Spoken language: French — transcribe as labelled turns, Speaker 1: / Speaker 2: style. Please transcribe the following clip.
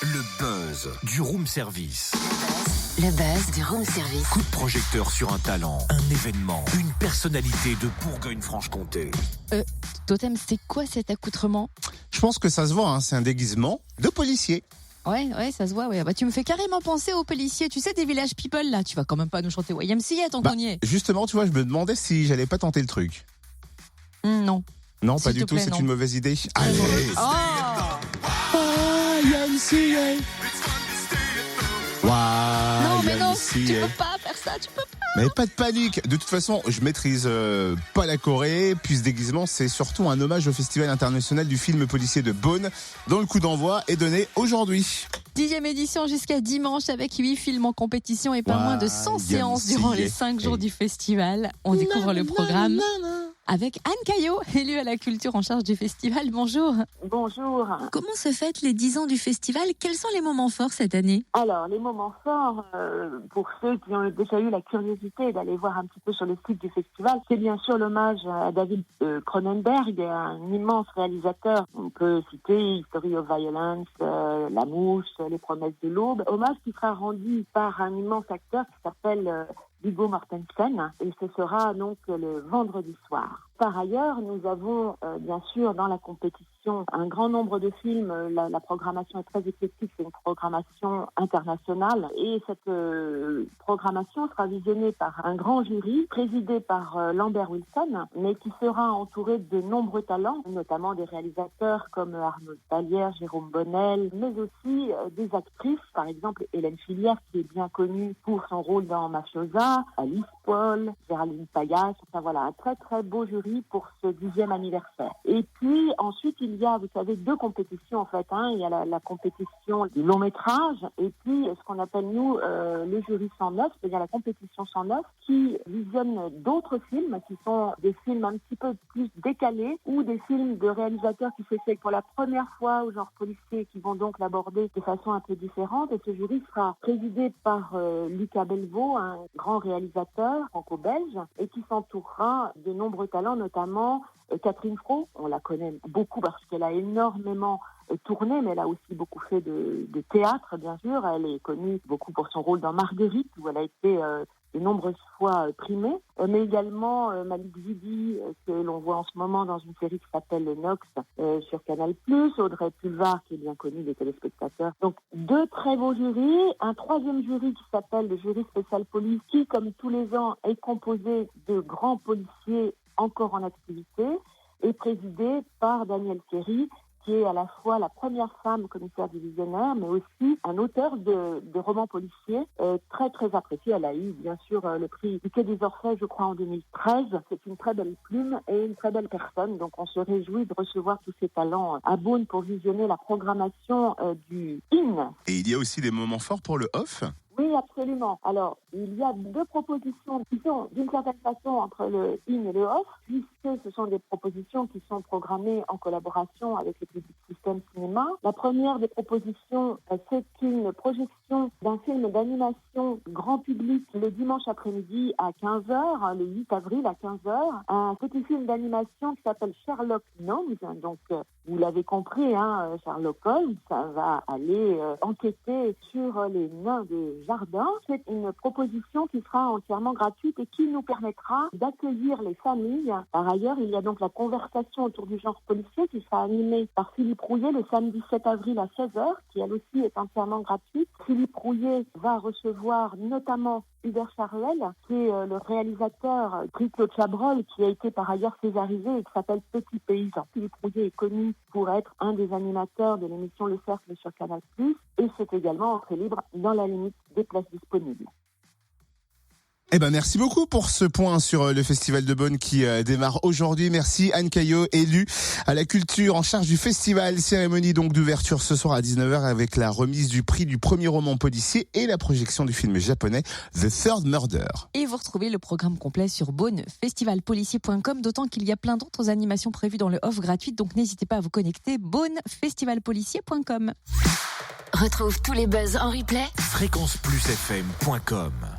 Speaker 1: Le buzz du room service.
Speaker 2: Le buzz du room service.
Speaker 1: Coup de projecteur sur un talent, un événement, une personnalité de Bourgogne-Franche-Comté.
Speaker 3: Totem, c'est quoi cet accoutrement?
Speaker 4: Je pense que ça se voit, c'est un déguisement de policier.
Speaker 3: Ouais, ça se voit, ouais. Bah, tu me fais carrément penser aux policiers, tu sais, des Village People, là. Tu vas quand même pas nous chanter YMCA tant qu'on y est.
Speaker 4: Justement, tu vois, je me demandais si j'allais pas tenter le truc.
Speaker 3: Non.
Speaker 4: Non, pas
Speaker 3: S'il
Speaker 4: du
Speaker 3: te
Speaker 4: tout,
Speaker 3: plaît,
Speaker 4: c'est
Speaker 3: non.
Speaker 4: une mauvaise idée. Allez. YMCA.
Speaker 3: Non, mais non, tu
Speaker 4: YMCA.
Speaker 3: peux pas faire ça, tu peux pas.
Speaker 4: Mais pas de panique. De toute façon, je maîtrise pas la Corée. Puis ce déguisement, c'est surtout un hommage au Festival international du film policier de Beaune, dont le coup d'envoi est donné aujourd'hui.
Speaker 3: 10e édition jusqu'à dimanche avec 8 films en compétition et pas moins de 100 séances
Speaker 4: YMCA.
Speaker 3: durant les 5 jours du festival. On découvre le programme avec Anne Caillot, élue à la culture en charge du festival. Bonjour.
Speaker 5: Bonjour.
Speaker 3: Comment se fêtent les 10 ans du festival? Quels sont les moments forts cette année?
Speaker 5: Alors, les moments forts, pour ceux qui ont déjà eu la curiosité d'aller voir un petit peu sur le site du festival, c'est bien sûr l'hommage à David Cronenberg, un immense réalisateur. On peut citer History of Violence, La Mouche, Les Promesses de l'Aube. Hommage qui sera rendu par un immense acteur qui s'appelle Viggo Mortensen, et ce sera donc le vendredi soir. Par ailleurs, nous avons bien sûr dans la compétition un grand nombre de films. La programmation est très éclectique, c'est une programmation internationale, et cette programmation sera visionnée par un grand jury présidé par Lambert Wilson, mais qui sera entouré de nombreux talents, notamment des réalisateurs comme Arnaud Vallière, Jérôme Bonnel, mais aussi des actrices, par exemple Hélène Filière, qui est bien connue pour son rôle dans Mafiosa, Alice Paul, Géraldine Payas, enfin voilà, un très très beau jury pour ce 10e anniversaire. Et puis ensuite il y a, vous savez, deux compétitions en fait. Il y a la compétition du long métrage et puis ce qu'on appelle nous le jury 109, c'est-à-dire la compétition 109 qui visionne d'autres films qui sont des films un petit peu plus décalés ou des films de réalisateurs qui s'essayent pour la première fois au genre policier, qui vont donc l'aborder de façon un peu différente. Et ce jury sera présidé par Lucas Belvaux, un grand réalisateur franco-belge, et qui s'entourera de nombreux talents, notamment Catherine Fro. On la connaît beaucoup parce qu'elle a énormément tourné, mais elle a aussi beaucoup fait de théâtre, bien sûr. Elle est connue beaucoup pour son rôle dans Marguerite, où elle a été de nombreuses fois primée, mais également Malik Zidi, que l'on voit en ce moment dans une série qui s'appelle Le Nox sur Canal+, Audrey Pulvar, qui est bien connue des téléspectateurs. Donc, deux très beaux jurys, un troisième jury qui s'appelle le jury spécial police, qui, comme tous les ans, est composé de grands policiers encore en activité, et présidé par Danielle Thierry, qui est à la fois la première femme commissaire divisionnaire, mais aussi un auteur de romans policiers très très apprécié. Elle a eu bien sûr le prix du Quai des Orfèvres, je crois, en 2013. C'est une très belle plume et une très belle personne. Donc on se réjouit de recevoir tous ces talents à Beaune pour visionner la programmation du IN.
Speaker 4: Et il y a aussi des moments forts pour le off.
Speaker 5: Oui, absolument. Alors, il y a deux propositions qui sont d'une certaine façon entre le in et le off, puisque ce sont des propositions qui sont programmées en collaboration avec le Public System Cinéma. La première des propositions, c'est une projection d'un film d'animation grand public le dimanche après-midi à 15h, le 8 avril à 15h. Un petit film d'animation qui s'appelle Sherlock Gnomes. Donc, vous l'avez compris, Sherlock Holmes, ça va aller enquêter sur les nains de jardin. C'est une proposition qui sera entièrement gratuite et qui nous permettra d'accueillir les familles. Par ailleurs, il y a donc la conversation autour du genre policier qui sera animée par Philippe Rouillet le samedi 7 avril à 16h, qui elle aussi est entièrement gratuite. Philippe Rouillet va recevoir notamment Hubert Charuel, qui est le réalisateur Gris-Claude Chabrol, qui a été par ailleurs césarisé et qui s'appelle Petit Paysan. Philippe Rouillet est connu pour être un des animateurs de l'émission Le Cercle sur Canal+, et c'est également entrée libre dans la limite des places disponibles.
Speaker 4: Merci beaucoup pour ce point sur le Festival de Beaune qui démarre aujourd'hui. Merci Anne Caillot, élue à la culture en charge du festival. Cérémonie donc d'ouverture ce soir à 19h avec la remise du prix du premier roman policier et la projection du film japonais The Third Murder.
Speaker 3: Et vous retrouvez le programme complet sur beaunefestivalpolicier.com, d'autant qu'il y a plein d'autres animations prévues dans le off gratuite, donc n'hésitez pas à vous connecter, beaunefestivalpolicier.com.
Speaker 2: Retrouve tous les buzz en replay.
Speaker 1: fréquenceplusfm.com